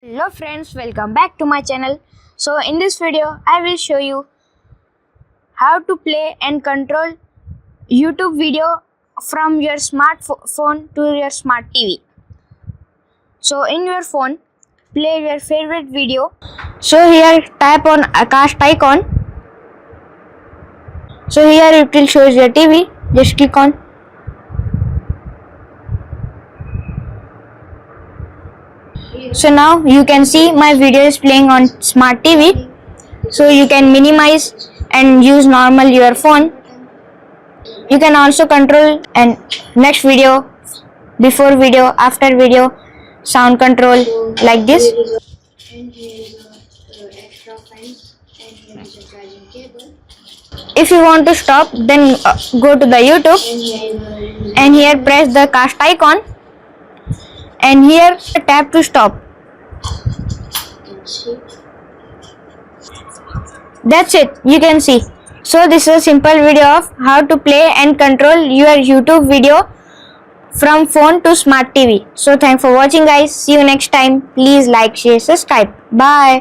Hello friends, welcome back to my channel. So in this video I will show you how to play and control YouTube video from your smartphone to your smart TV. So in your phone, play your favorite video. So here tap on a cast icon. So here it will show your TV. Just click on. So now you can see my video is playing on smart TV. So you can minimize and use normal your phone. You can also control and next video, before video, after video, sound control like this. And here is a extra fence, and here is a charging cable. If you want to stop, then go to the YouTube And here and here press the cast icon and here tap to stop. you can see. That's it, you can see. So this is a simple video of how to play and control your YouTube video from phone to smart TV. So thanks for watching guys. See you next time. Please like, share, subscribe. Bye.